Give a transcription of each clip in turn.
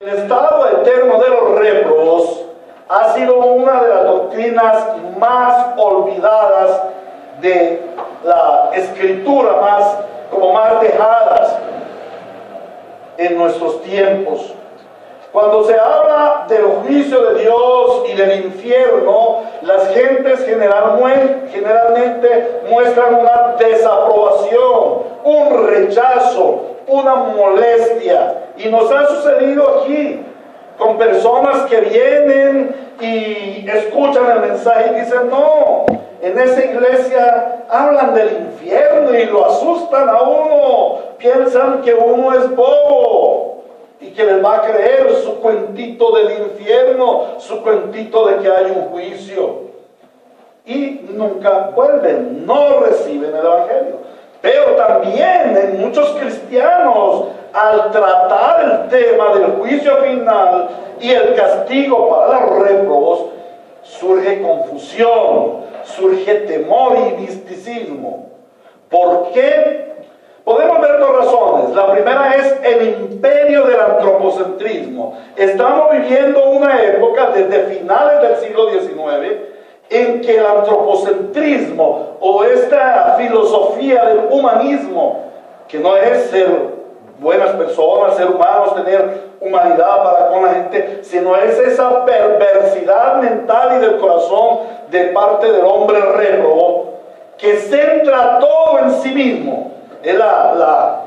El estado eterno de los réprobos ha sido una de las doctrinas más olvidadas de la escritura, más dejadas en nuestros tiempos. Cuando se habla del juicio de Dios y del infierno, las gentes generalmente muestran una desaprobación, un rechazo, una molestia. Y nos ha sucedido aquí con personas que vienen y escuchan el mensaje y dicen: no, en esa iglesia hablan del infierno, y lo asustan a uno. Piensan que uno es bobo y que les va a creer su cuentito del infierno, su cuentito de que hay un juicio, y nunca vuelven, no reciben el evangelio. Pero también en muchos cristianos, al tratar el tema del juicio final y el castigo para los réprobos, surge confusión, surge temor y misticismo. ¿Por qué? Podemos ver dos razones. La primera es el imperio del antropocentrismo. Estamos viviendo una época desde finales del siglo XIX en que el antropocentrismo, o esta filosofía del humanismo, que no es ser buenas personas, ser humanos, tener humanidad para con la gente, sino es esa perversidad mental y del corazón de parte del hombre réprobo, que centra todo en sí mismo. Es la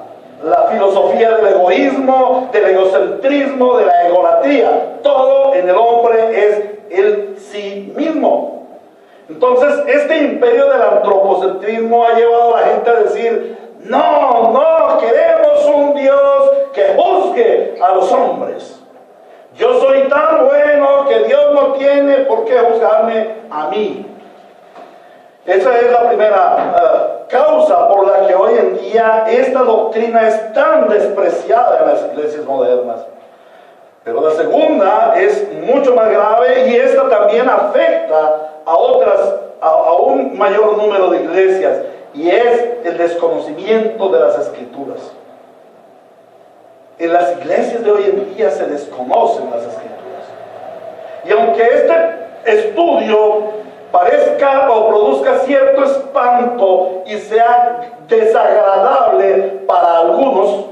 filosofía del egoísmo, del egocentrismo, de la egolatría. Todo en el hombre es el sí mismo. Entonces, este imperio del antropocentrismo ha llevado a la gente a decir: no, queremos un Dios que juzgue a los hombres. Yo soy tan bueno que Dios no tiene por qué juzgarme a mí. Esa es la primera causa por la que hoy en día esta doctrina es tan despreciada en las iglesias modernas. Pero la segunda es mucho más grave, y esta también afecta a un mayor número de iglesias, y es el desconocimiento de las escrituras. En las iglesias de hoy en día se desconocen las escrituras. Y aunque este estudio parezca o produzca cierto espanto y sea desagradable para algunos,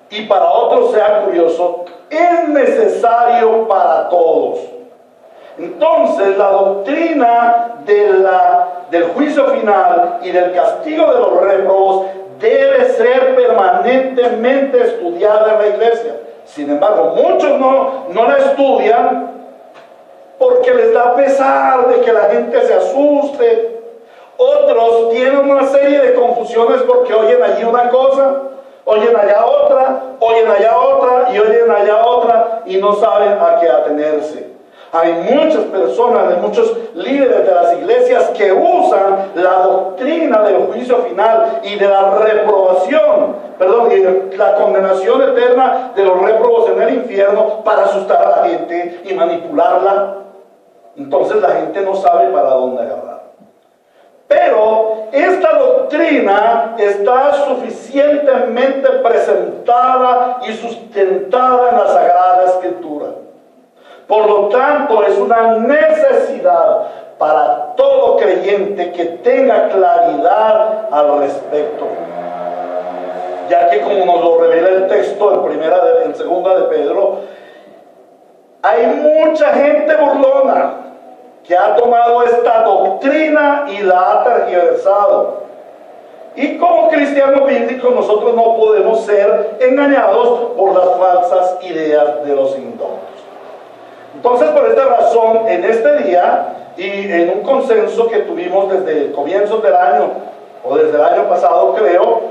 y para otros sea curioso, es necesario para todos. Entonces, la doctrina del juicio final y del castigo de los réprobos debe ser permanentemente estudiada en la iglesia. Sin embargo, muchos no la estudian porque les da pesar de que la gente se asuste. Otros tienen una serie de confusiones porque oyen allí una cosa, oyen allá otra, oyen allá otra y oyen allá otra, y no saben a qué atenerse. Hay muchas personas, hay muchos líderes de las iglesias que usan la doctrina del juicio final y de la reprobación, y la condenación eterna de los réprobos en el infierno para asustar a la gente y manipularla. Entonces la gente no sabe para dónde agarrar. Pero esta doctrina está suficientemente presentada y sustentada en la Sagrada Escritura. Por lo tanto, es una necesidad para todo creyente que tenga claridad al respecto. Ya que, como nos lo revela el texto en segunda de Pedro, hay mucha gente burlona que ha tomado esta doctrina y la ha tergiversado. Y como cristianos bíblicos, nosotros no podemos ser engañados por las falsas ideas de los indoctos. Entonces, por esta razón, en este día, y en un consenso que tuvimos desde comienzos del año, o desde el año pasado creo,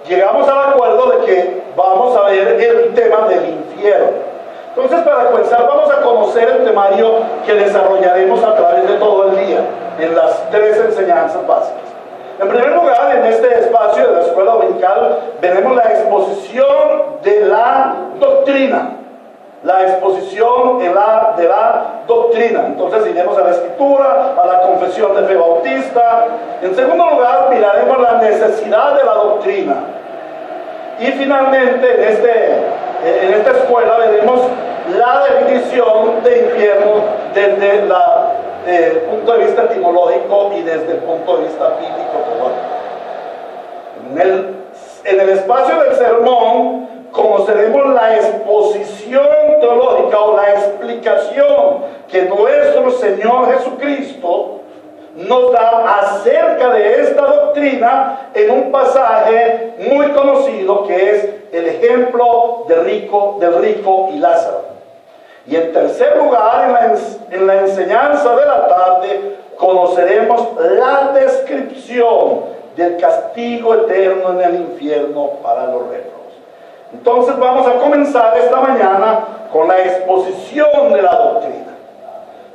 llegamos al acuerdo de que vamos a ver el tema del infierno. Entonces, para comenzar, vamos a conocer el temario que desarrollaremos a través de todo el día, en las 3 enseñanzas básicas. En primer lugar, en este espacio de la escuela dominical, veremos la exposición de la doctrina. La exposición de la doctrina. Entonces iremos a la escritura, a la confesión de fe bautista. En segundo lugar, miraremos la necesidad de la doctrina. Y finalmente, en esta escuela veremos desde el punto de vista etimológico y desde el punto de vista bíblico teológico. En el espacio del sermón conoceremos la exposición teológica o la explicación que nuestro Señor Jesucristo nos da acerca de esta doctrina en un pasaje muy conocido que es el ejemplo del rico y Lázaro. Y en tercer lugar, en la enseñanza de la tarde, conoceremos la descripción del castigo eterno en el infierno para los réprobos. Entonces vamos a comenzar esta mañana con la exposición de la doctrina.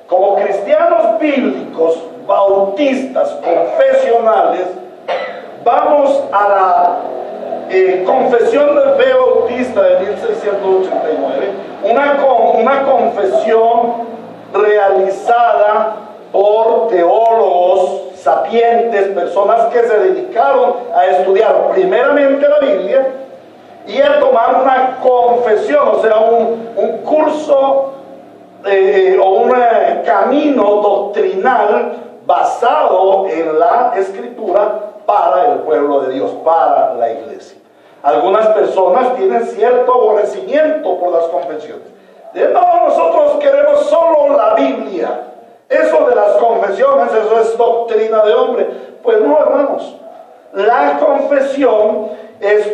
Como cristianos bíblicos, bautistas, confesionales, vamos a la Confesión de Fe Bautista de 1689, una confesión realizada por teólogos sapientes, personas que se dedicaron a estudiar primeramente la Biblia y a tomar una confesión, o sea, un curso o un camino doctrinal basado en la Escritura para el pueblo de Dios, para la iglesia. Algunas personas tienen cierto aborrecimiento por las confesiones. Dicen, no, nosotros queremos solo la Biblia. Eso de las confesiones, eso es doctrina de hombre. Pues no, hermanos. La confesión es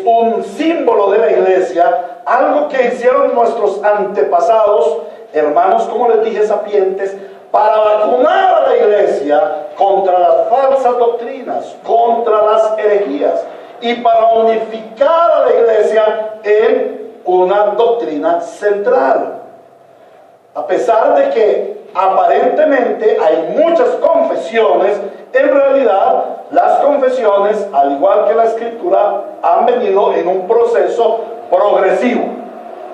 un símbolo de la iglesia, algo que hicieron nuestros antepasados, hermanos, como les dije, sapientes, para vacunar a la iglesia contra las falsas doctrinas, contra las herejías, y para unificar a la iglesia en una doctrina central. A pesar de que aparentemente hay muchas confesiones, en realidad las confesiones, al igual que la Escritura, han venido en un proceso progresivo.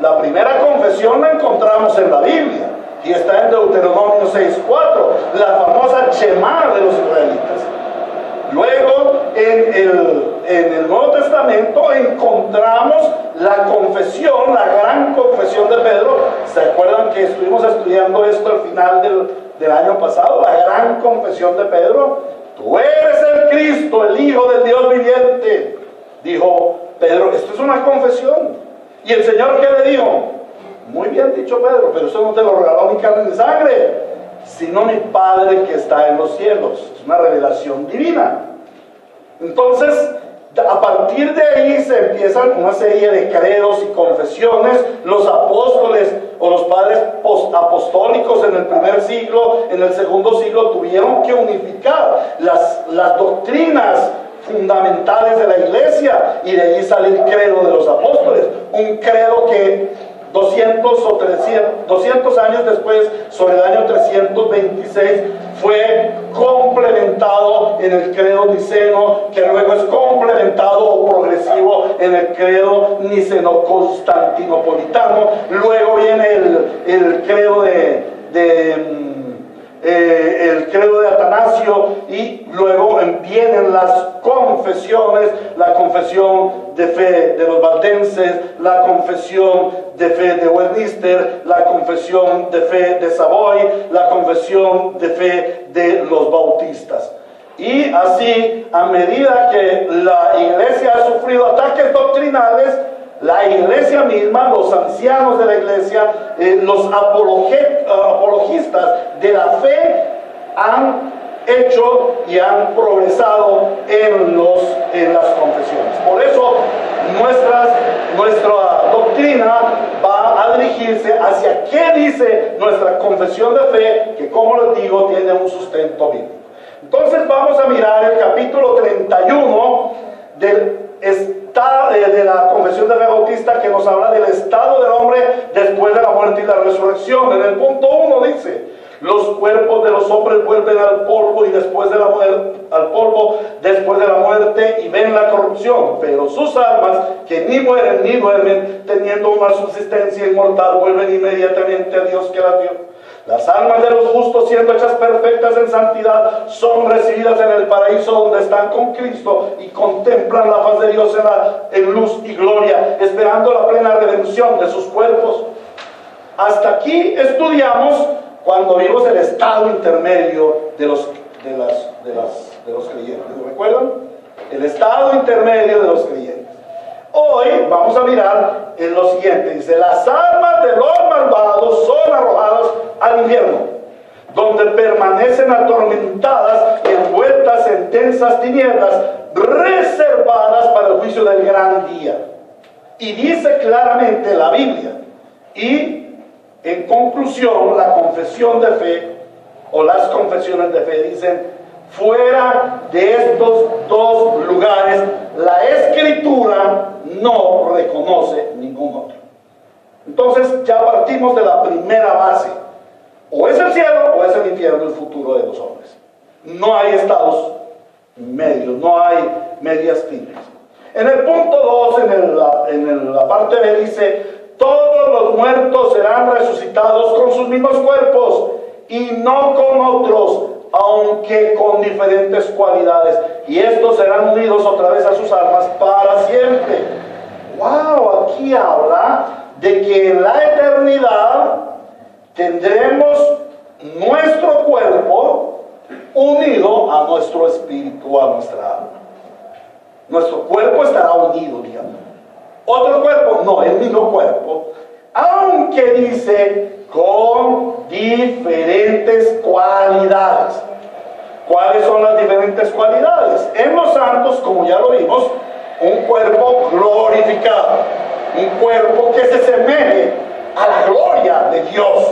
La primera confesión la encontramos en la Biblia y está en Deuteronomio 6:4, la famosa Shema de los israelitas. Luego, en el Nuevo Testamento encontramos la confesión, la gran confesión de Pedro. ¿Se acuerdan que estuvimos estudiando esto al final del año pasado? La gran confesión de Pedro. Tú eres el Cristo, el Hijo del Dios viviente. Dijo Pedro, esto es una confesión. ¿Y el Señor qué le dijo? Muy bien dicho, Pedro, pero eso no te lo regaló ni carne ni sangre, sino mi Padre que está en los cielos. Es una revelación divina. Entonces, a partir de ahí se empiezan una serie de credos y confesiones. Los apóstoles o los padres apostólicos en el primer siglo, en el segundo siglo, tuvieron que unificar las doctrinas fundamentales de la iglesia, y de allí sale el credo de los apóstoles, un credo que 200 años después, sobre el año 326, fue complementado en el credo niceno, que luego es complementado o progresivo en el credo niceno-constantinopolitano. Luego viene el credo el credo de Atanasio, y luego vienen las confesiones, la confesión de fe de los valdenses, la confesión de fe de Westminster, la confesión de fe de Savoy, la confesión de fe de los bautistas. Y así, a medida que la iglesia ha sufrido ataques doctrinales, la iglesia misma, los ancianos de la iglesia, los apologistas de la fe han hecho y han progresado en las confesiones. Por eso nuestra doctrina va a dirigirse hacia qué dice nuestra confesión de fe, que, como les digo, tiene un sustento bíblico. Entonces vamos a mirar el capítulo 31 de la Confesión de Fe Bautista, que nos habla del estado del hombre después de la muerte y la resurrección. En el punto 1 dice: los cuerpos de los hombres vuelven al polvo, y después de la muerte, al polvo después de la muerte, y ven la corrupción, pero sus almas, que ni mueren ni duermen, teniendo una subsistencia inmortal, vuelven inmediatamente a Dios que las dio. Las almas de los justos, siendo hechas perfectas en santidad, son recibidas en el paraíso, donde están con Cristo y contemplan la faz de Dios en luz y gloria, esperando la plena redención de sus cuerpos. Hasta aquí estudiamos cuando vimos el estado intermedio de los creyentes. ¿Recuerdan? El estado intermedio de los creyentes. Hoy vamos a mirar en lo siguiente. Dice, las almas de los malvados son arrojadas al infierno, donde permanecen atormentadas y envueltas en densas tinieblas, reservadas para el juicio del gran día. Y dice claramente la Biblia. Y en conclusión, la confesión de fe, o las confesiones de fe, dicen, fuera de estos dos lugares, la Escritura no reconoce ningún otro. Entonces ya partimos de la primera base. O es el cielo o es el infierno el futuro de los hombres. No hay estados medios, no hay medias tintas. En el punto 2, en la parte B dice, todos los muertos serán resucitados con sus mismos cuerpos y no con otros, aunque con diferentes cualidades. Y estos serán unidos otra vez a sus almas para siempre. ¡Wow! Aquí habla de que en la eternidad tendremos nuestro cuerpo unido a nuestro espíritu, a nuestra alma. Nuestro cuerpo estará unido, digamos. Otro cuerpo, no, el mismo cuerpo, aunque dice con diferentes cualidades. ¿Cuáles son las diferentes cualidades? En los santos, como ya lo vimos, un cuerpo glorificado, un cuerpo que se semeje a la gloria de Dios,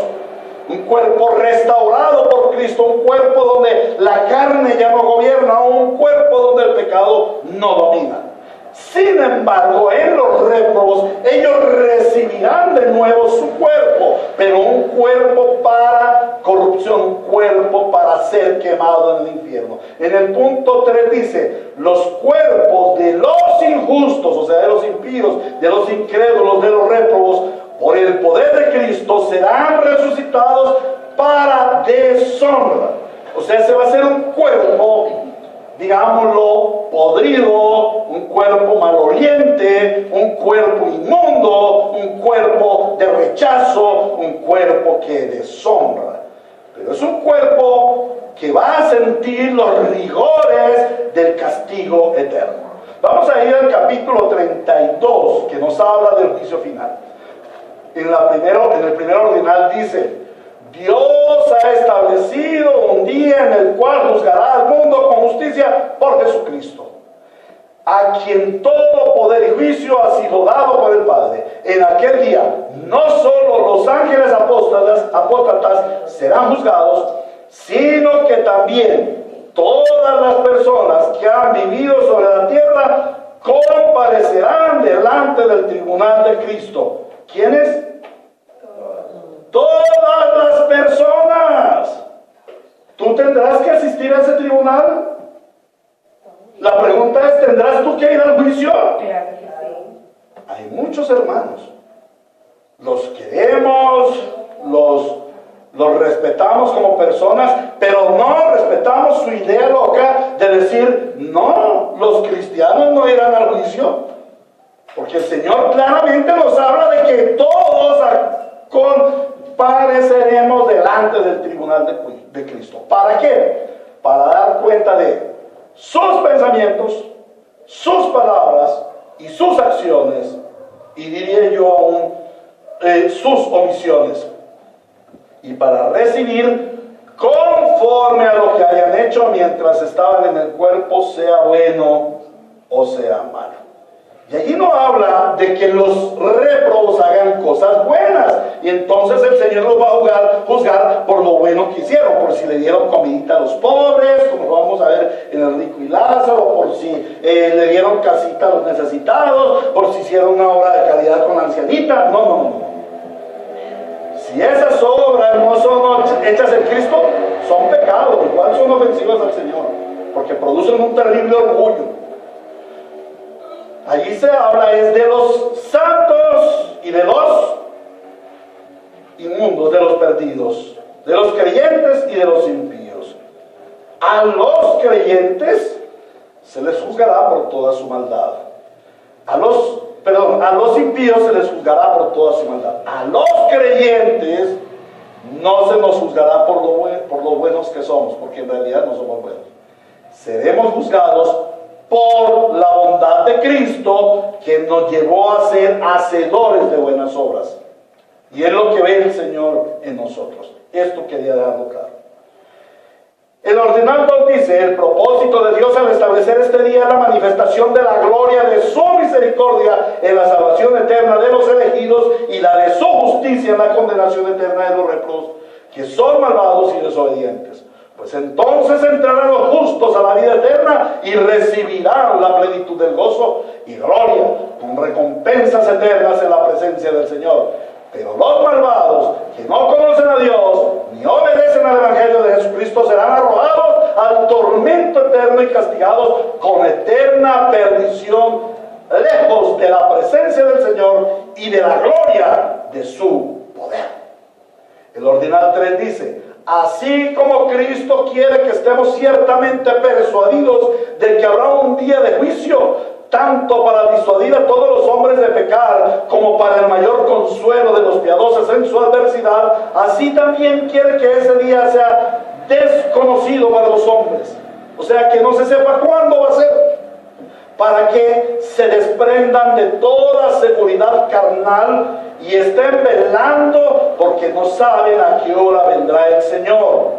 un cuerpo restaurado por Cristo, un cuerpo donde la carne ya no gobierna, un cuerpo donde el pecado no domina. Sin embargo, en los réprobos, ellos recibirán de nuevo su cuerpo, pero un cuerpo para corrupción, un cuerpo para ser quemado en el infierno. En el punto 3 dice, los cuerpos de los injustos, o sea, de los impíos, de los incrédulos, de los réprobos, por el poder de Cristo, serán resucitados para deshonra. O sea, se va a hacer un cuerpo, digámoslo, podrido, un cuerpo maloliente, un cuerpo inmundo, un cuerpo de rechazo, un cuerpo que deshonra. Pero es un cuerpo que va a sentir los rigores del castigo eterno. Vamos a ir al capítulo 32, que nos habla del juicio final. En el primer ordinal dice, Dios ha establecido un día en el cual juzgará al mundo con justicia por Jesucristo, a quien todo poder y juicio ha sido dado por el Padre. En aquel día, no solo los ángeles apóstatas serán juzgados, sino que también todas las personas que han vivido sobre la tierra comparecerán delante del tribunal de Cristo. ¿Quiénes? Todas las personas. ¿Tú tendrás que asistir a ese tribunal? La pregunta es, ¿tendrás tú que ir al juicio? Hay muchos hermanos. Los queremos, los respetamos como personas, pero no respetamos su idea loca de decir, no, los cristianos no irán al juicio. Porque el Señor claramente nos habla de que todos compareceremos delante del tribunal de Cristo. ¿Para qué? Para dar cuenta de sus pensamientos, sus palabras y sus acciones, y diría yo aún sus omisiones, y para recibir conforme a lo que hayan hecho mientras estaban en el cuerpo, sea bueno o sea malo. Y allí no habla de que los réprobos hagan cosas buenas, y entonces el Señor los va a juzgar por lo bueno que hicieron, por si le dieron comidita a los pobres, como lo vamos a ver en el rico y Lázaro, por si le dieron casita a los necesitados, por si hicieron una obra de caridad con la ancianita. No. Si esas obras no son hechas en Cristo, son pecados, igual son ofensivas al Señor, porque producen un terrible orgullo. Allí se habla es de los santos y de los inmundos, de los perdidos, de los creyentes y de los impíos. A los creyentes se les juzgará por toda su maldad. A los perdón, a los impíos se les juzgará por toda su maldad. A los creyentes no se nos juzgará por lo buenos que somos, porque en realidad no somos buenos. Seremos juzgados por la bondad de Cristo, que nos llevó a ser hacedores de buenas obras. Y es lo que ve el Señor en nosotros. Esto quería dejarlo claro. El ordinal 2 dice: el propósito de Dios al establecer este día es la manifestación de la gloria de su misericordia en la salvación eterna de los elegidos y la de su justicia en la condenación eterna de los réprobos, que son malvados y desobedientes. Pues entonces entrarán los justos a la vida eterna y recibirán la plenitud del gozo y gloria, con recompensas eternas en la presencia del Señor. Pero los malvados, que no conocen a Dios, ni obedecen al Evangelio de Jesucristo, serán arrojados al tormento eterno y castigados con eterna perdición, lejos de la presencia del Señor y de la gloria de su poder. El ordinal 3 dice: así como Cristo quiere que estemos ciertamente persuadidos de que habrá un día de juicio, tanto para disuadir a todos los hombres de pecar, como para el mayor consuelo de los piadosos en su adversidad, así también quiere que ese día sea desconocido para los hombres. O sea, que no se sepa cuándo va a ser, para que se desprendan de toda seguridad carnal y estén velando, porque no saben a qué hora vendrá el Señor,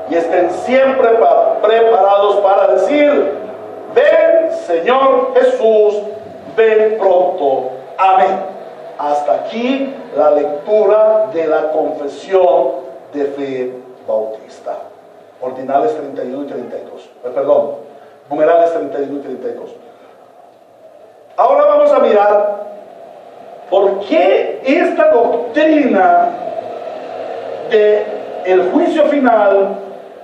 y estén siempre preparados para decir: ven, Señor Jesús, ven pronto. Amén. Hasta aquí la lectura de la confesión de fe bautista. Ordinales 31 y 32. Perdón, numerales 31 y 32. Ahora vamos a mirar por qué esta doctrina del juicio final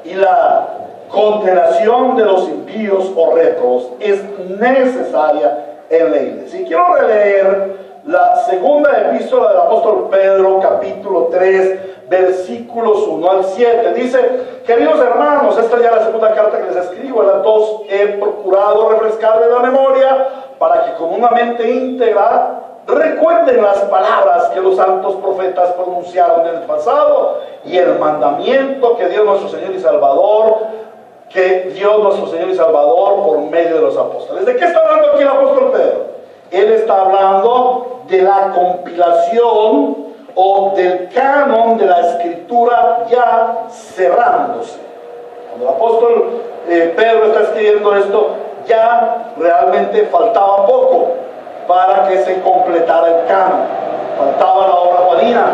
y la condenación de los impíos o réprobos es necesaria en la iglesia. Y quiero releer la segunda epístola del apóstol Pedro, capítulo 3, versículos 1 al 7. Dice: queridos hermanos, esta ya es la segunda carta que les escribo. En las dos he procurado refrescarles la memoria, para que con una mente íntegra recuerden las palabras que los santos profetas pronunciaron en el pasado, y el mandamiento que dio nuestro Señor y Salvador por medio de los apóstoles. ¿De qué está hablando aquí el apóstol Pedro? Él está hablando de la compilación o del canon de la escritura ya cerrándose. Cuando el apóstol Pedro está escribiendo esto, ya realmente faltaba poco para que se completara el canon. Faltaba la obra Juanina,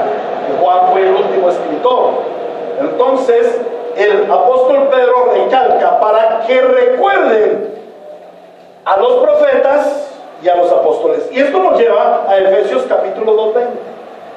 que Juan fue el último escritor. Entonces el apóstol Pedro recalca para que recuerden a los profetas y a los apóstoles. Y esto nos lleva a Efesios capítulo 2:20,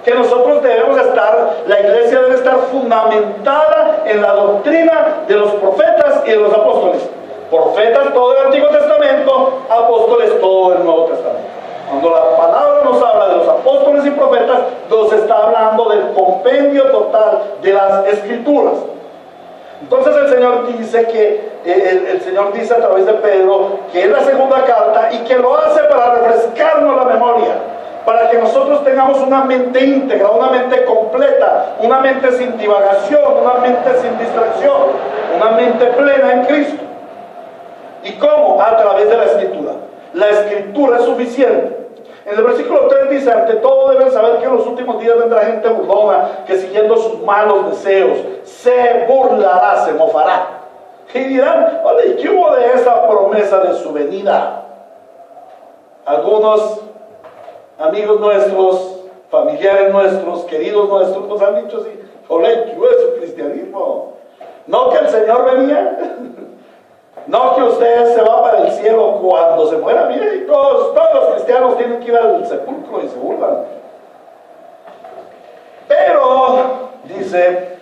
que nosotros debemos estar, la iglesia debe estar fundamentada en la doctrina de los profetas y de los apóstoles. Profetas todo el Antiguo Testamento, apóstoles todo el Nuevo Testamento. Cuando la palabra nos habla de los apóstoles y profetas, nos está hablando del compendio total de las escrituras. Entonces el Señor dice que el Señor dice a través de Pedro que es la segunda carta y que lo hace para refrescarnos la memoria, para que nosotros tengamos una mente íntegra, una mente completa, una mente sin divagación, una mente sin distracción, una mente plena en Cristo. ¿Y cómo? A través de la Escritura. La Escritura es suficiente. En el versículo 3 dice: ante todo deben saber que en los últimos días vendrá gente burlona, que siguiendo sus malos deseos se burlará, se mofará. Y dirán: oye, ¿qué hubo de esa promesa de su venida? Algunos amigos nuestros, familiares nuestros, queridos nuestros, nos han dicho así: oye, ¿qué hubo de su cristianismo? ¿No que el Señor venía? No que usted se va para el cielo cuando se muera. Mire, todos los cristianos tienen que ir al sepulcro y se burlan. Pero, dice,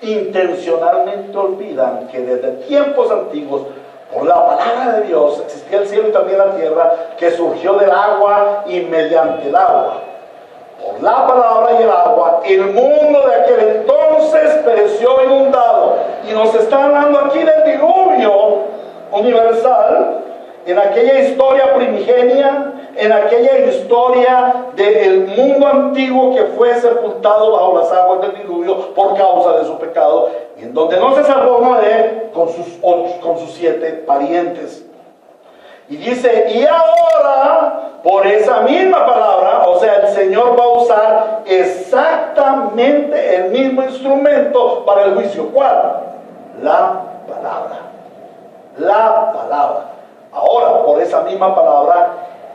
intencionalmente olvidan que desde tiempos antiguos, por la palabra de Dios, existía el cielo y también la tierra, que surgió del agua y mediante el agua. Por la palabra y el agua, el mundo de aquel entonces pereció inundado. Y nos está hablando aquí del diluvio universal, en aquella historia primigenia en aquella historia del mundo antiguo que fue sepultado bajo las aguas del diluvio por causa de su pecado, y en donde no se salvó Noé con sus 7 parientes. Y dice, y ahora, por esa misma palabra, o sea, el Señor va a usar exactamente el mismo instrumento para el juicio. ¿Cuál? La palabra. La palabra. Ahora, por esa misma palabra,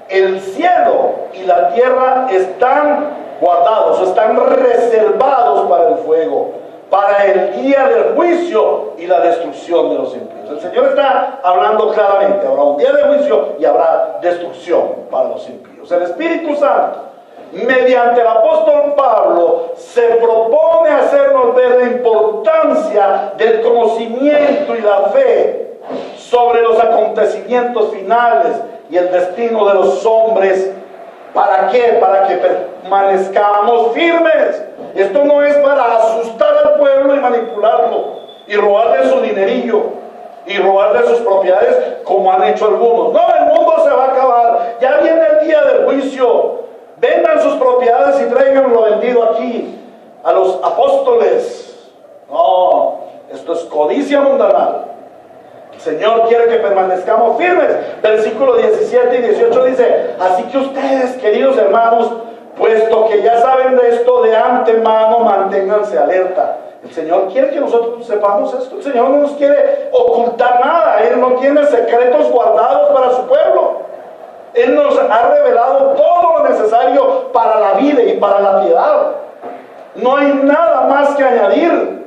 el cielo y la tierra están guardados, están reservados para el fuego, para el día del juicio y la destrucción de los impíos. El Señor está hablando claramente, habrá un día de juicio y habrá destrucción para los impíos. El Espíritu Santo, mediante el apóstol Pablo, se propone hacernos ver la importancia del conocimiento y la fe sobre los acontecimientos finales y el destino de los hombres. ¿Para qué? Para que permanezcamos firmes. Esto no es para asustar al pueblo y manipularlo y robarle su dinerillo y robarle sus propiedades como han hecho algunos. No, el mundo se va a acabar. Ya viene el día del juicio. Vendan sus propiedades y traigan lo vendido aquí a los apóstoles. No, esto es codicia mundanal. El Señor quiere que permanezcamos firmes. Versículos 17 y 18 dice: así que ustedes, queridos hermanos, puesto que ya saben de esto de antemano, manténganse alerta. El Señor quiere que nosotros sepamos esto. El Señor no nos quiere ocultar nada. Él no tiene secretos guardados para su pueblo. Él nos ha revelado todo lo necesario para la vida y para la piedad. No hay nada más que añadir.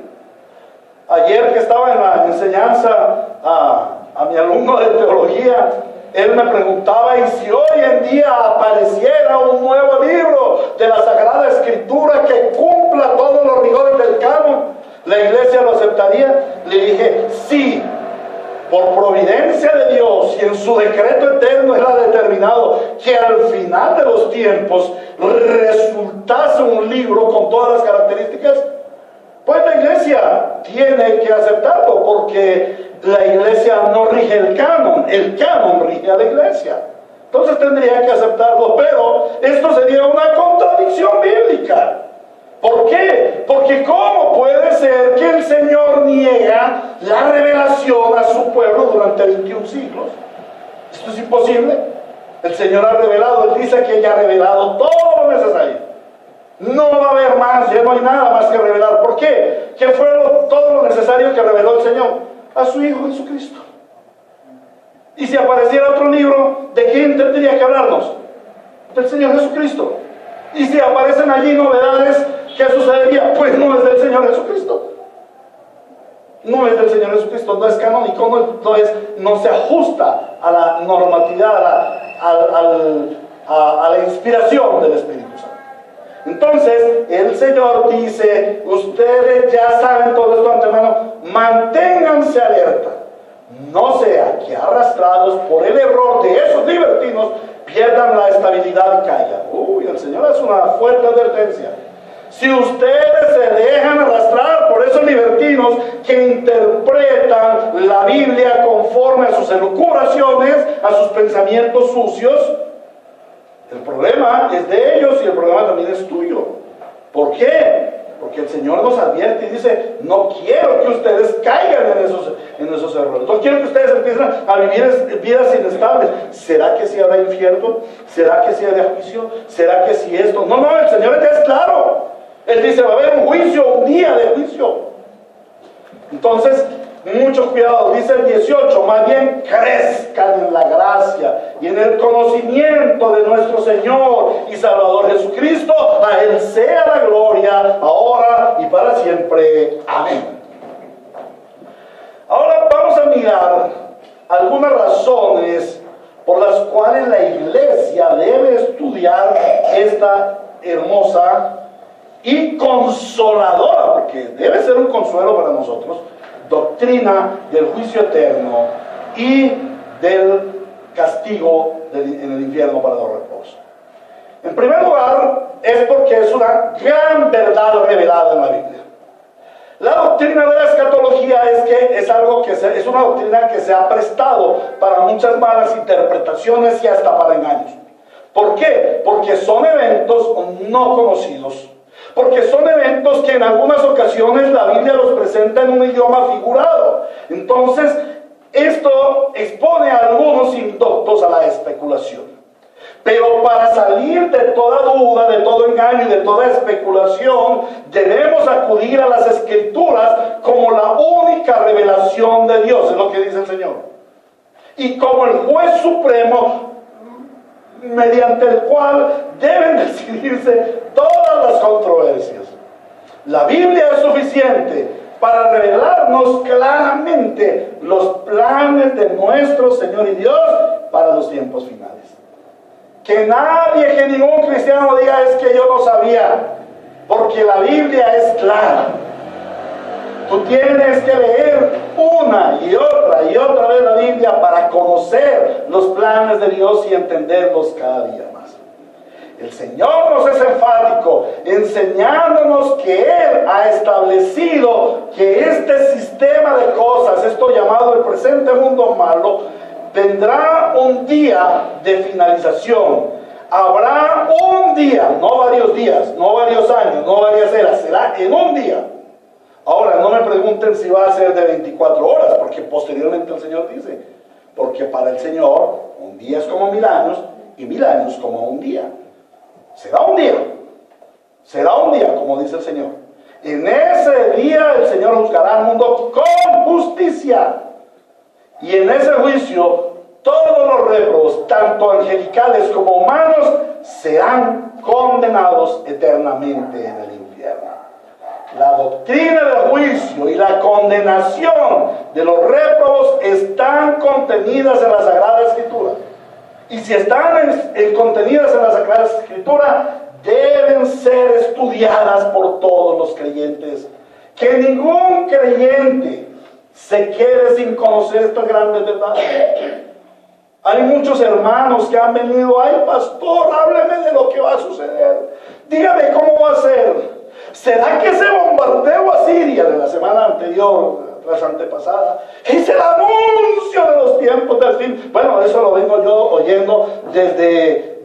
Ayer que estaba en la enseñanza a mi alumno de teología, él me preguntaba, ¿y si hoy en día apareciera un nuevo libro de la Sagrada Escritura que cumpla todos los rigores del canon, la iglesia lo aceptaría? Le dije, sí, por providencia de Dios y en su decreto eterno era determinado que al final de los tiempos resultase un libro con todas las características. Pues la iglesia tiene que aceptarlo, porque la iglesia no rige el canon rige a la iglesia. Entonces tendría que aceptarlo, pero esto sería una contradicción bíblica. ¿Por qué? Porque ¿cómo puede ser que el Señor niega la revelación a su pueblo durante 21 siglos? Esto es imposible. El Señor ha revelado, Él dice que ya ha revelado todo lo necesario. No va a haber más, ya no hay nada más que revelar. ¿Por qué? ¿Qué fue todo lo necesario que reveló el Señor? A su Hijo Jesucristo. Y si apareciera otro libro, ¿de quién tendría que hablarnos? Del Señor Jesucristo. Y si aparecen allí novedades, ¿qué sucedería? Pues no es del Señor Jesucristo. No es del Señor Jesucristo, no es canónico, no se ajusta a la normatividad, a la inspiración del Espíritu Santo. Entonces, el Señor dice, ustedes ya saben todo esto antemano, manténganse alerta. No sea que arrastrados por el error de esos libertinos, pierdan la estabilidad y caigan. El Señor hace una fuerte advertencia. Si ustedes se dejan arrastrar por esos libertinos que interpretan la Biblia conforme a sus elucubraciones, a sus pensamientos sucios, el problema es de ellos y el problema también es tuyo. ¿Por qué? Porque el Señor nos advierte y dice, no quiero que ustedes caigan en esos errores. No quiero que ustedes empiecen a vivir vidas inestables. ¿Será que si habrá infierno? ¿Será que si habrá juicio? ¿Será que si esto? No, el Señor ya es claro. Él dice, va a haber un juicio, un día de juicio. Entonces, mucho cuidado, dice el 18, más bien crezcan en la gracia y en el conocimiento de nuestro Señor y Salvador Jesucristo. A Él sea la gloria, ahora y para siempre. Amén. Ahora vamos a mirar algunas razones por las cuales la iglesia debe estudiar esta hermosa y consoladora, porque debe ser un consuelo para nosotros, doctrina del juicio eterno y del castigo en el infierno para los reposos. En primer lugar, es porque es una gran verdad revelada en la Biblia. La doctrina de la escatología es una doctrina que se ha prestado para muchas malas interpretaciones y hasta para engaños. ¿Por qué? Porque son eventos no conocidos. Porque son eventos que en algunas ocasiones la Biblia los presenta en un idioma figurado. Entonces, esto expone a algunos indoctos a la especulación. Pero para salir de toda duda, de todo engaño y de toda especulación, debemos acudir a las Escrituras como la única revelación de Dios, es lo que dice el Señor. Y como el juez supremo, mediante el cual deben decidirse todas las controversias. La Biblia es suficiente para revelarnos claramente los planes de nuestro Señor y Dios para los tiempos finales. Que nadie, que ningún cristiano diga es que yo no sabía, porque la Biblia es clara. Tú tienes que leer una y otra vez la Biblia para conocer los planes de Dios y entenderlos cada día más. El Señor nos es enfático, enseñándonos que Él ha establecido que este sistema de cosas, esto llamado el presente mundo malo, tendrá un día de finalización. Habrá un día, no varios días, no varios años, no varias eras, será en un día. Ahora, no me pregunten si va a ser de 24 horas, porque posteriormente el Señor dice, porque para el Señor un día es como 1000 años y 1000 años como un día. Será un día, como dice el Señor. En ese día el Señor juzgará al mundo con justicia. Y en ese juicio, todos los réprobos, tanto angelicales como humanos, serán condenados eternamente en el infierno. La doctrina del juicio y la condenación de los réprobos están contenidas en la Sagrada Escritura. Y si están contenidas en la Sagrada Escritura, deben ser estudiadas por todos los creyentes. Que ningún creyente se quede sin conocer estas grandes verdades. Hay muchos hermanos que han venido, ay pastor, hábleme de lo que va a suceder. Dígame cómo va a ser. ¿Será que ese bombardeo a Siria de la semana anterior, tras antepasada, es el anuncio de los tiempos del fin? Bueno, eso lo vengo yo oyendo desde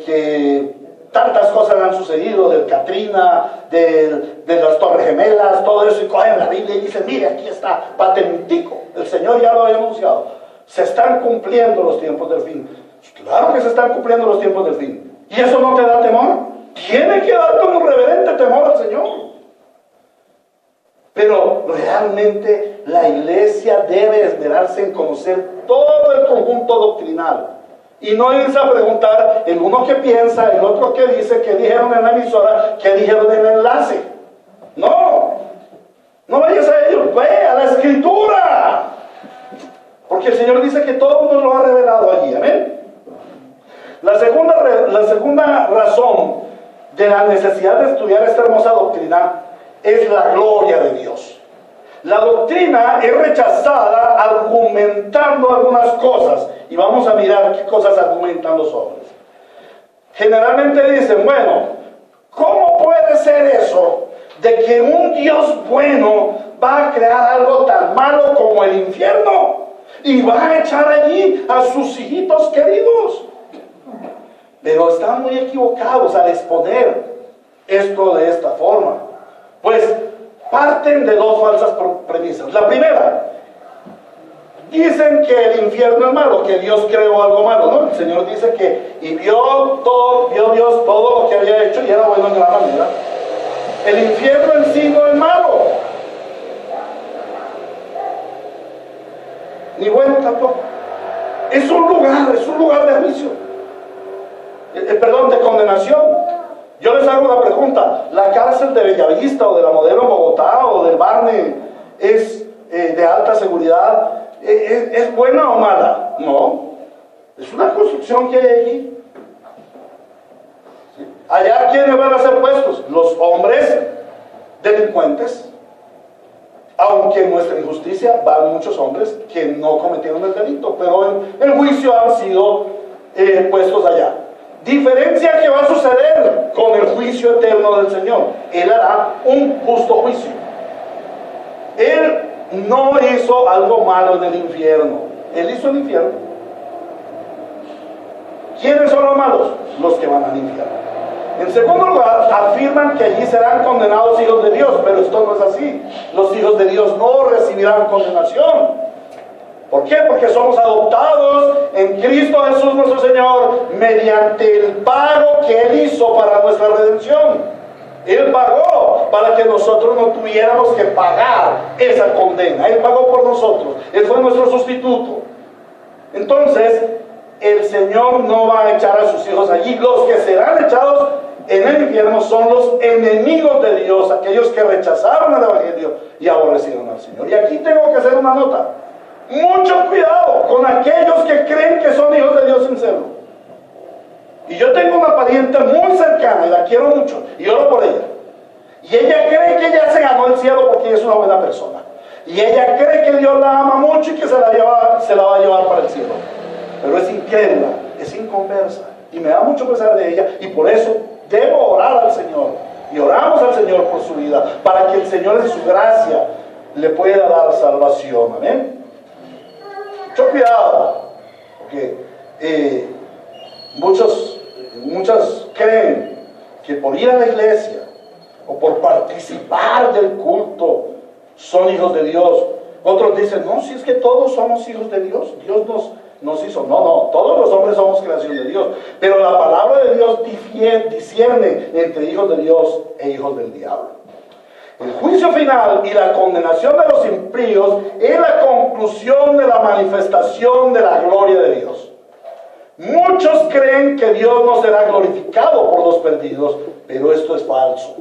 que tantas cosas han sucedido, del Katrina, de las Torres Gemelas, todo eso, y cogen la Biblia y dicen, mire, aquí está, patentico, el Señor ya lo había anunciado. Se están cumpliendo los tiempos del fin. Claro que se están cumpliendo los tiempos del fin. ¿Y eso no te da temor? Tiene que darte un reverente temor al Señor. Pero realmente la iglesia debe esmerarse en conocer todo el conjunto doctrinal. Y no irse a preguntar el uno que piensa, el otro que dice, que dijeron en la emisora, que dijeron en el enlace. No vayas a ellos, ve a la Escritura. Porque el Señor dice que todo nos lo ha revelado allí, amén. La segunda razón de la necesidad de estudiar esta hermosa doctrina es la gloria de Dios. La doctrina es rechazada argumentando algunas cosas, y vamos a mirar qué cosas argumentan los hombres. Generalmente dicen, bueno, ¿cómo puede ser eso de que un Dios bueno va a crear algo tan malo como el infierno y va a echar allí a sus hijitos queridos? Pero están muy equivocados al exponer esto de esta forma. Pues parten de dos falsas premisas. La primera, dicen que el infierno es malo, que Dios creó algo malo, ¿no? El Señor dice que vio Dios todo lo que había hecho y era bueno en gran manera. El infierno en sí no es malo, ni bueno tampoco. Es un lugar de juicio, de condenación. Yo les hago una pregunta: ¿la cárcel de Bellavista o de la Modelo en Bogotá o del Barne es de alta seguridad? ¿Es buena o mala? No, es una construcción que hay allí. ¿Sí? Allá, ¿quiénes van a ser puestos? Los hombres delincuentes. Aunque en nuestra injusticia van muchos hombres que no cometieron el delito, pero en juicio han sido puestos allá. Diferencia que va a suceder con el juicio eterno del Señor. Él hará un justo juicio. Él no hizo algo malo en el infierno. Él hizo el infierno. ¿Quiénes son los malos? Los que van al infierno. En segundo lugar, afirman que allí serán condenados hijos de Dios, pero esto no es así. Los hijos de Dios no recibirán condenación. ¿Por qué? Porque somos adoptados en Cristo Jesús nuestro Señor mediante el pago que Él hizo para nuestra redención. Él pagó para que nosotros no tuviéramos que pagar esa condena. Él pagó por nosotros. Él fue nuestro sustituto. Entonces, el Señor no va a echar a sus hijos allí. Los que serán echados en el infierno son los enemigos de Dios, aquellos que rechazaron el Evangelio y aborrecieron al Señor. Y aquí tengo que hacer una nota. Mucho cuidado con aquellos que creen que son hijos de Dios sin serlo. Y yo tengo una pariente muy cercana y la quiero mucho y oro por ella. Y ella cree que ya se ganó el cielo porque ella es una buena persona. Y ella cree que Dios la ama mucho y que se la va a llevar para el cielo. Pero es incrédula, es inconversa. Y me da mucho pesar de ella. Y por eso debo orar al Señor. Y oramos al Señor por su vida, para que el Señor en su gracia le pueda dar salvación. Amén. Mucho cuidado, porque muchas creen que por ir a la iglesia o por participar del culto son hijos de Dios. Otros dicen, no, si es que todos somos hijos de Dios, Dios nos hizo. No, todos los hombres somos creación de Dios, pero la palabra de Dios discierne entre hijos de Dios e hijos del diablo. El juicio final y la condenación de los impíos es la conclusión de la manifestación de la gloria de Dios. Muchos creen que Dios no será glorificado por los perdidos, pero esto es falso.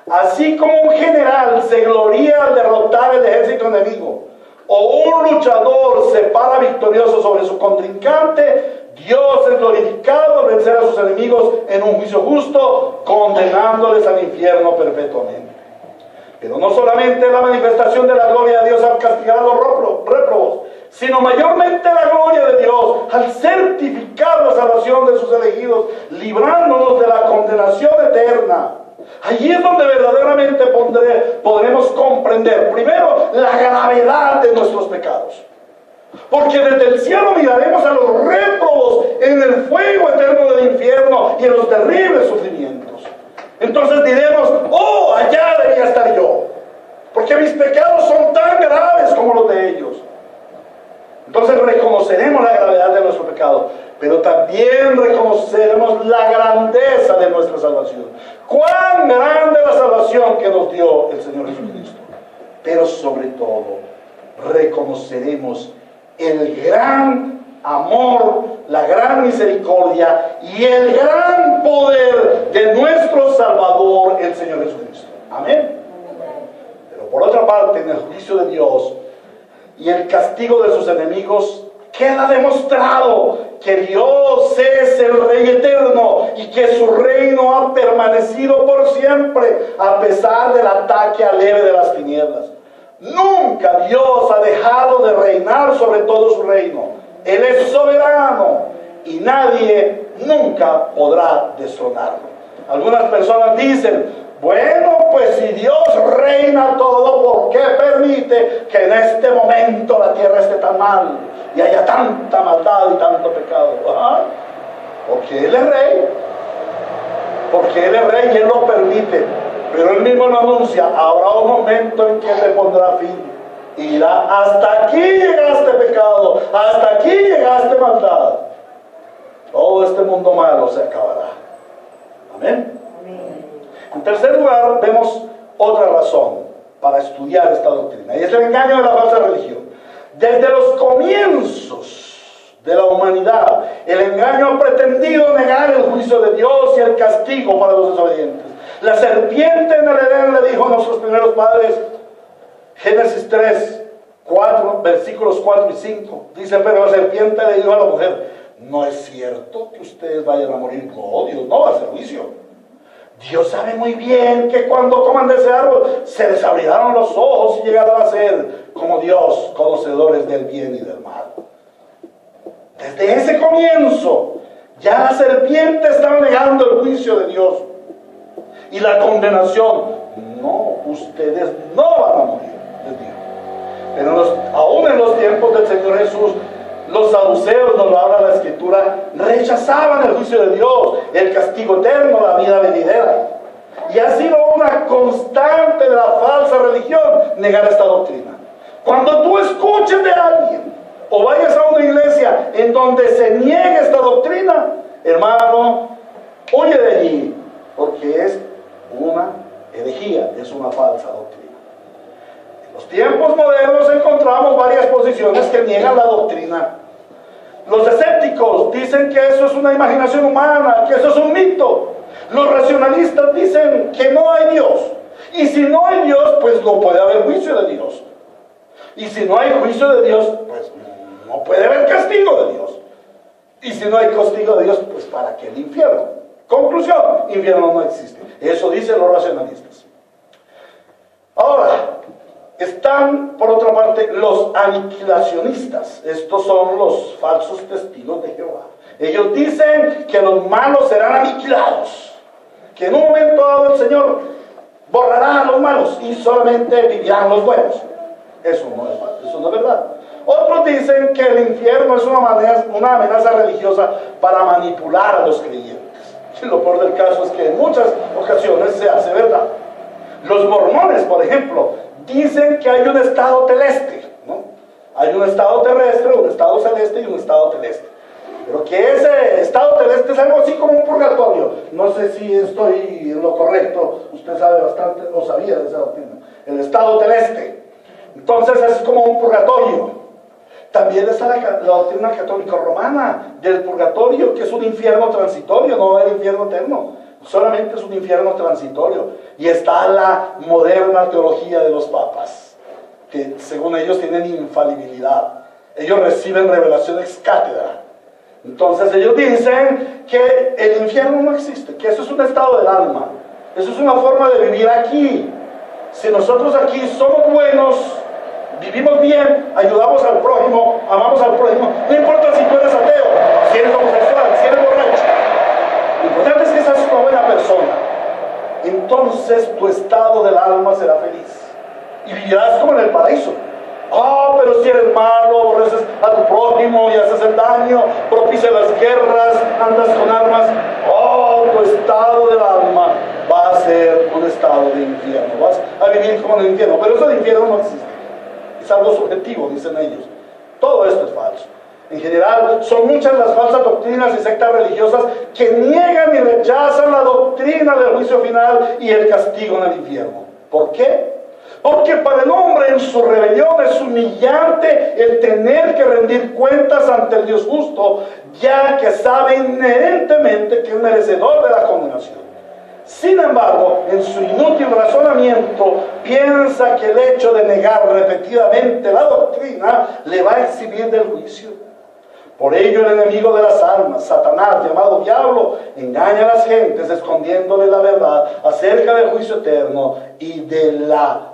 Así como un general se gloría al derrotar el ejército enemigo, o un luchador se para victorioso sobre su contrincante, Dios es glorificado al vencer a sus enemigos en un juicio justo, condenándoles al infierno perpetuamente. Pero no solamente la manifestación de la gloria de Dios al castigar a los réprobos, sino mayormente la gloria de Dios al certificar la salvación de sus elegidos, librándonos de la condenación eterna. Allí es donde verdaderamente podremos comprender, primero, la gravedad de nuestros pecados. Porque desde el cielo miraremos a los réprobos en el fuego eterno del infierno y en los terribles sufrimientos. Entonces diremos, oh, allá debía estar yo, porque mis pecados son tan graves como los de ellos. Entonces reconoceremos la gravedad de nuestro pecado, pero también reconoceremos la grandeza de nuestra salvación. Cuán grande la salvación que nos dio el Señor Jesucristo. Pero sobre todo, reconoceremos el gran amor, la gran misericordia y el gran poder de nuestro Salvador, el Señor Jesucristo. Amén. Pero por otra parte, en el juicio de Dios y el castigo de sus enemigos, queda demostrado que Dios es el Rey eterno y que su reino ha permanecido por siempre a pesar del ataque aleve de las tinieblas. Nunca Dios ha dejado de reinar sobre todo su reino. Él es soberano y nadie nunca podrá destronarlo. Algunas personas dicen, bueno, pues si Dios reina todo, ¿por qué permite que en este momento la tierra esté tan mal y haya tanta maldad y tanto pecado? ¿Ah? Porque Él es rey. Porque Él es rey y Él lo permite. Pero Él mismo lo anuncia, habrá un momento en que le pondrá fin. Y dirá, hasta aquí llegaste pecado, hasta aquí llegaste maldad. Todo este mundo malo se acabará. Amén. En tercer lugar, vemos otra razón para estudiar esta doctrina, y es el engaño de la falsa religión. Desde los comienzos de la humanidad, el engaño ha pretendido negar el juicio de Dios y el castigo para los desobedientes. La serpiente en el Edén le dijo a nuestros primeros padres, Génesis 3, 4, versículos 4 y 5, dice, pero la serpiente le dijo a la mujer, no es cierto que ustedes vayan a morir. No, Dios no va a hacer juicio. Dios sabe muy bien que cuando coman de ese árbol se les abrirán los ojos y llegarán a ser como Dios, conocedores del bien y del mal. Desde ese comienzo ya la serpiente estaba negando el juicio de Dios y la condenación. No, ustedes no van a morir, les dijo. Pero aún en los tiempos del Señor Jesús, Los saduceos, nos lo habla la Escritura, rechazaban el juicio de Dios, el castigo eterno, la vida venidera. Y ha sido una constante de la falsa religión negar esta doctrina. Cuando tú escuches de alguien o vayas a una iglesia en donde se niegue esta doctrina, hermano, huye de allí, porque es una herejía, es una falsa doctrina. En los tiempos modernos encontramos varias posiciones que niegan la doctrina. Los escépticos dicen que eso es una imaginación humana, que eso es un mito. Los racionalistas dicen que no hay Dios. Y si no hay Dios, pues no puede haber juicio de Dios. Y si no hay juicio de Dios, pues no puede haber castigo de Dios. Y si no hay castigo de Dios, pues ¿para qué el infierno? Conclusión, infierno no existe. Eso dicen los racionalistas. Ahora, están por otra parte los aniquilacionistas. Estos son los falsos testigos de Jehová. Ellos dicen que los malos serán aniquilados, que en un momento dado el Señor borrará a los malos y solamente vivirán los buenos. Eso no es verdad. Otros dicen que el infierno es una amenaza religiosa para manipular a los creyentes. Y lo peor del caso es que en muchas ocasiones se hace verdad. Los mormones, por ejemplo, dicen que hay un estado celeste, ¿no? Hay un estado terrestre, un estado celeste y un estado celeste. Pero que ese estado celeste es algo así como un purgatorio. No sé si estoy en lo correcto, usted sabe bastante, o sabía de esa doctrina. El estado celeste. Entonces es como un purgatorio. También está la doctrina católica romana del purgatorio, que es un infierno transitorio, no el infierno eterno. Solamente es un infierno transitorio. Y está la moderna teología de los papas, que según ellos tienen infalibilidad. Ellos reciben revelación ex cátedra. Entonces ellos dicen que el infierno no existe, que eso es un estado del alma. Eso es una forma de vivir aquí. Si nosotros aquí somos buenos, vivimos bien, ayudamos al prójimo, amamos al prójimo, no importa si tú eres ateo, si eres homosexual, si eres borracho. Lo importante es que seas una buena persona. Entonces tu estado del alma será feliz y vivirás como en el paraíso. Pero si eres malo, aborreces a tu prójimo y haces el daño, propicias las guerras, andas con armas, tu estado del alma va a ser un estado de infierno. Vas a vivir como en el infierno, pero eso de infierno no existe. Es algo subjetivo, dicen ellos. Todo esto es falso. En general, son muchas las falsas doctrinas y sectas religiosas que niegan y rechazan la doctrina del juicio final y el castigo en el infierno. ¿Por qué? Porque para el hombre en su rebelión es humillante el tener que rendir cuentas ante el Dios justo, ya que sabe inherentemente que es merecedor de la condenación. Sin embargo, en su inútil razonamiento, piensa que el hecho de negar repetidamente la doctrina le va a eximir del juicio. Por ello el enemigo de las almas, Satanás, llamado diablo, engaña a las gentes escondiéndole la verdad acerca del juicio eterno y de la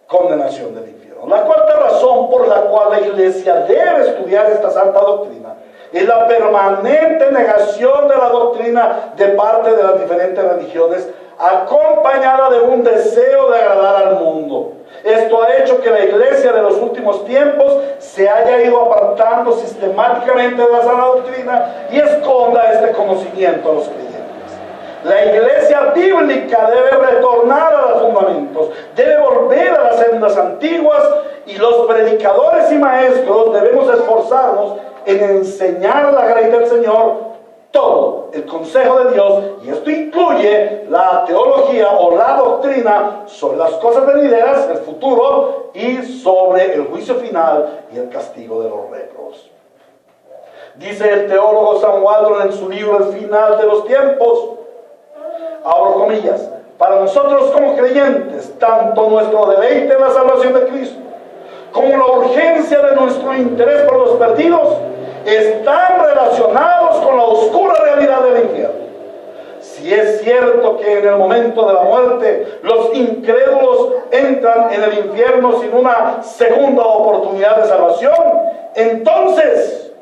condenación del infierno. La cuarta razón por la cual la iglesia debe estudiar esta santa doctrina es la permanente negación de la doctrina de parte de las diferentes religiones, acompañada de un deseo de agradar al mundo. Esto ha hecho que la iglesia de los últimos tiempos se haya ido apartando sistemáticamente de la sana doctrina y esconda este conocimiento a los creyentes. La iglesia bíblica debe retornar a los fundamentos, debe volver a las sendas antiguas, y los predicadores y maestros debemos esforzarnos en enseñar la gracia del Señor, todo el consejo de Dios, y esto incluye la teología o la doctrina sobre las cosas venideras, el futuro, y sobre el juicio final y el castigo de los réprobos. Dice el teólogo Sam Waldron en su libro El final de los tiempos, abro comillas: para nosotros como creyentes, tanto nuestro deleite en la salvación de Cristo como la urgencia de nuestro interés por los perdidos están relacionados con la oscura realidad del infierno. Si es cierto que en el momento de la muerte los incrédulos entran en el infierno sin una segunda oportunidad de salvación, entonces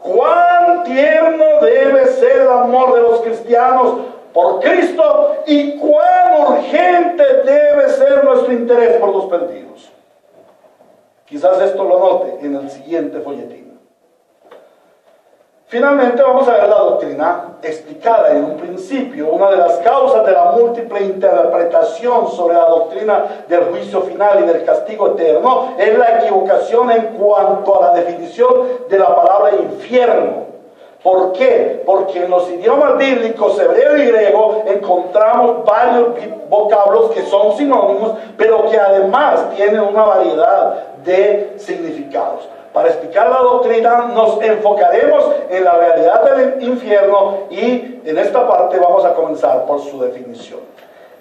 cuán tierno debe ser el amor de los cristianos por Cristo y cuán urgente debe ser nuestro interés por los perdidos. Quizás esto lo note en el siguiente folletín. Finalmente vamos a ver la doctrina explicada en un principio. Una de las causas de la múltiple interpretación sobre la doctrina del juicio final y del castigo eterno es la equivocación en cuanto a la definición de la palabra infierno. ¿Por qué? Porque en los idiomas bíblicos hebreo y griego encontramos varios vocablos que son sinónimos, pero que además tienen una variedad de significados. Para explicar la doctrina nos enfocaremos en la realidad del infierno y en esta parte vamos a comenzar por su definición.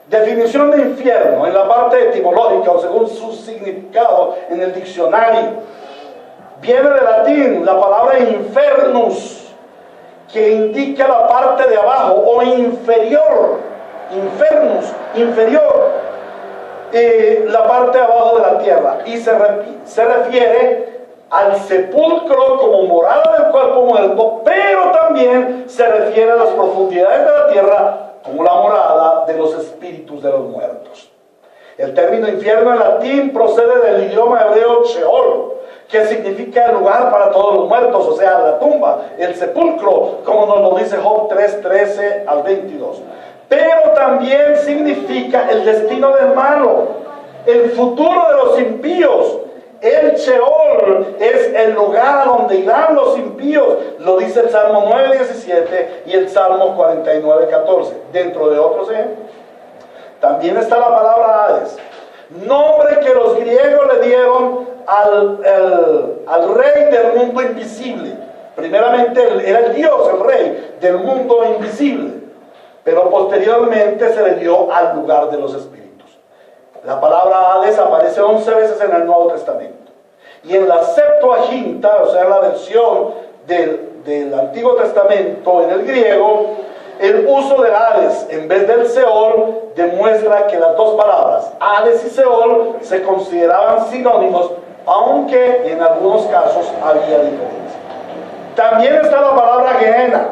Definición de infierno en la parte etimológica o según su significado en el diccionario. Viene del latín la palabra infernus, que indica la parte de abajo o inferior. Infernus, inferior, la parte de abajo de la tierra. Y se refiere al sepulcro como morada del cuerpo muerto, pero también se refiere a las profundidades de la tierra como la morada de los espíritus de los muertos. El término infierno en latín procede del idioma hebreo Sheol, que significa el lugar para todos los muertos, o sea, la tumba, el sepulcro, como nos lo dice Job 3:13 al 22. Pero también significa el destino del malo, el futuro de los impíos. El Sheol es el lugar a donde irán los impíos, lo dice el Salmo 9:17 y el Salmo 49:14, dentro de otros ejemplos. También está la palabra Hades, nombre que los griegos le dieron al rey del mundo invisible. Primeramente era el Dios, el rey del mundo invisible, pero posteriormente se le dio al lugar de los espíritus. La palabra Hades aparece 11 veces en el Nuevo Testamento. Y en la Septuaginta, o sea, en la versión del Antiguo Testamento en el griego, el uso de Hades en vez del Seol demuestra que las dos palabras, Hades y Seol, se consideraban sinónimos, aunque en algunos casos había diferencia. También está la palabra Gehenna.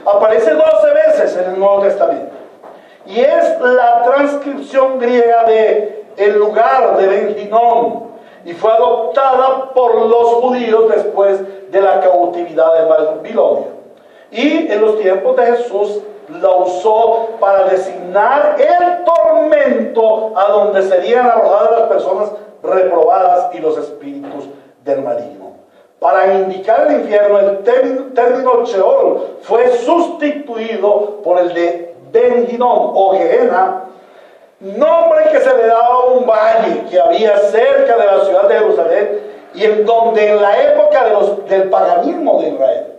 Aparece 12 veces en el Nuevo Testamento. Y es la transcripción griega de el lugar de Ben Hinnom, y fue adoptada por los judíos después de la cautividad de Babilonia. Y en los tiempos de Jesús la usó para designar el tormento a donde serían arrojadas las personas reprobadas y los espíritus del maligno. Para indicar el infierno, el término Sheol fue sustituido por el de Ben Hinnom o Gehenna, nombre que se le daba a un valle que había cerca de la ciudad de Jerusalén y en donde en la época del paganismo de Israel,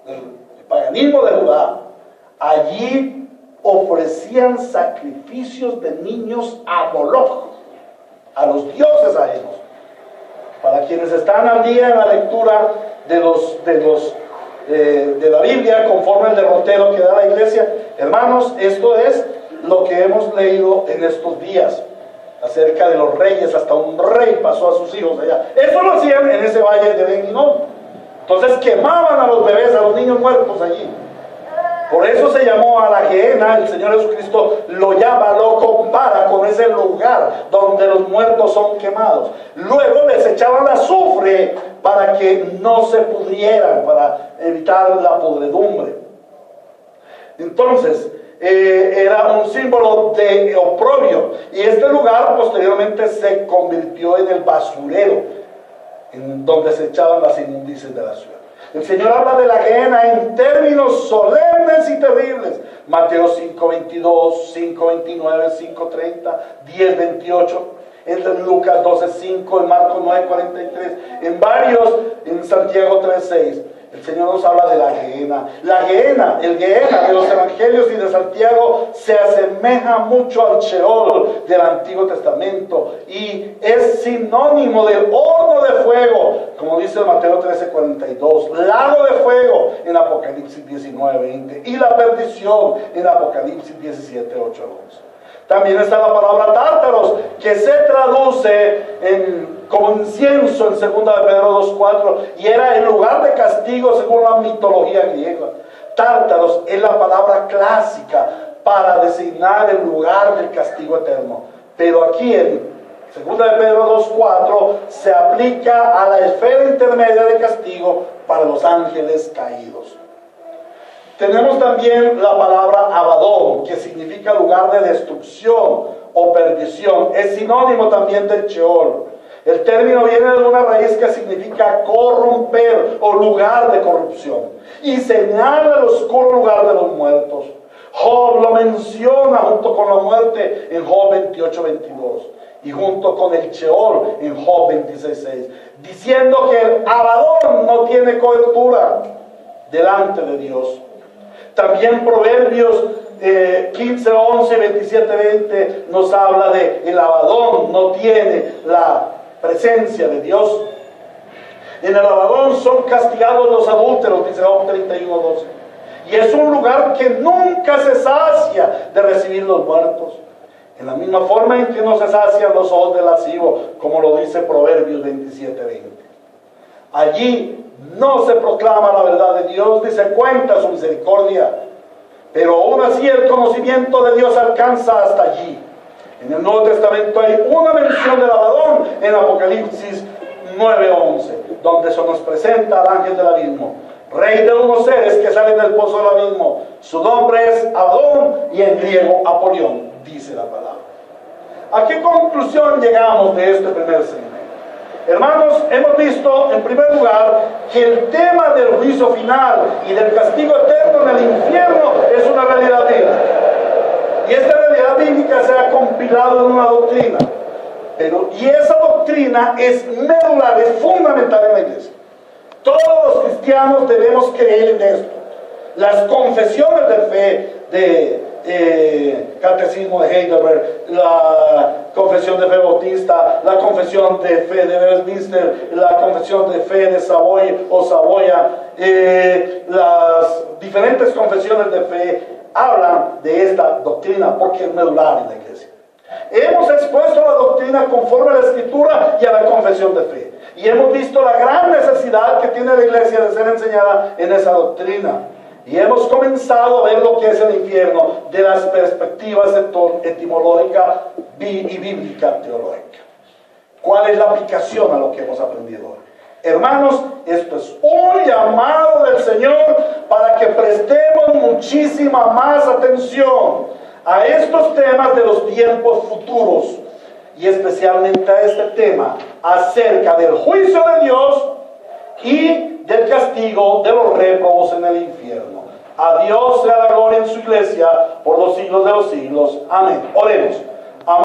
el paganismo de Judá, allí ofrecían sacrificios de niños a Moloch, a los dioses ajenos. Para quienes están al día en la lectura de la Biblia, conforme el derrotero que da la iglesia, hermanos, esto es lo que hemos leído en estos días acerca de los reyes. Hasta un rey pasó a sus hijos allá. Eso lo hacían en ese valle de Ben Hinnom. Entonces quemaban a los bebés, a los niños muertos allí. Por eso se llamó a la Gehenna. El Señor Jesucristo lo llama, lo compara con ese lugar donde los muertos son quemados. Luego les echaban azufre para que no se pudrieran, para evitar la podredumbre. Entonces, era un símbolo de oprobio, y este lugar posteriormente se convirtió en el basurero, en donde se echaban las inmundicias de la ciudad. El Señor habla de la Gehenna en términos solemnes y terribles. Mateo 5:22, 5:29, 5:30, 10:28. En Lucas 12:5, en Marcos 9:43, en varios, en Santiago 3:6. El Señor nos habla de la Gehenna. La Gehenna, el Gehenna de los Evangelios y de Santiago se asemeja mucho al Sheol del Antiguo Testamento y es sinónimo del horno de fuego, como dice Mateo 13:42, lago de fuego en Apocalipsis 19:20 y la perdición en Apocalipsis 17:8 al 11. También está la palabra tártaros, que se traduce como incienso en 2 de Pedro 2:4, y era el lugar de castigo según la mitología griega. Tártaros es la palabra clásica para designar el lugar del castigo eterno. Pero aquí en Segunda de Pedro 2:4 se aplica a la esfera intermedia de castigo para los ángeles caídos. Tenemos también la palabra Abadón, que significa lugar de destrucción o perdición. Es sinónimo también del Sheol. El término viene de una raíz que significa corromper o lugar de corrupción, y señala el oscuro lugar de los muertos. Job lo menciona junto con la muerte en Job 28:22 y junto con el Sheol en Job 26:6, diciendo que el Abadón no tiene cobertura delante de Dios. También Proverbios 15:11 y 27:20 nos habla de el Abadón no tiene la presencia de Dios. En el Abadón son castigados los adúlteros, dice Job 31:12. Y es un lugar que nunca se sacia de recibir los muertos. En la misma forma en que no se sacian los ojos del lascivo, como lo dice Proverbios 27:20. Allí no se proclama la verdad de Dios, ni se cuenta su misericordia. Pero aún así el conocimiento de Dios alcanza hasta allí. En el Nuevo Testamento hay una mención del Abadón en Apocalipsis 9:11, donde se nos presenta al ángel del abismo, rey de unos seres que salen del pozo del abismo. Su nombre es Abadón y en griego Apolión, dice la palabra. ¿A qué conclusión llegamos de este primer segmento? Hermanos, hemos visto en primer lugar que el tema del juicio final y del castigo eterno en el infierno es una realidad bíblica. Y esta realidad bíblica se ha compilado en una doctrina. Y esa doctrina es medular, es fundamental en la iglesia. Todos los cristianos debemos creer en esto. Las confesiones de fe de Catecismo de Heidelberg, la confesión de fe bautista, la confesión de fe de Westminster, la confesión de fe de Savoy o Saboya, las diferentes confesiones de fe hablan de esta doctrina porque es medular en la iglesia. Hemos expuesto la doctrina conforme a la Escritura y a la confesión de fe, y hemos visto la gran necesidad que tiene la iglesia de ser enseñada en esa doctrina. Y hemos comenzado a ver lo que es el infierno de las perspectivas etimológica y bíblica teológica. ¿Cuál es la aplicación a lo que hemos aprendido hoy? Hermanos, esto es un llamado del Señor para que prestemos muchísima más atención a estos temas de los tiempos futuros, y especialmente a este tema acerca del juicio de Dios y del castigo de los réprobos en el infierno. A Dios sea la gloria en su iglesia por los siglos de los siglos. Amén. Oremos.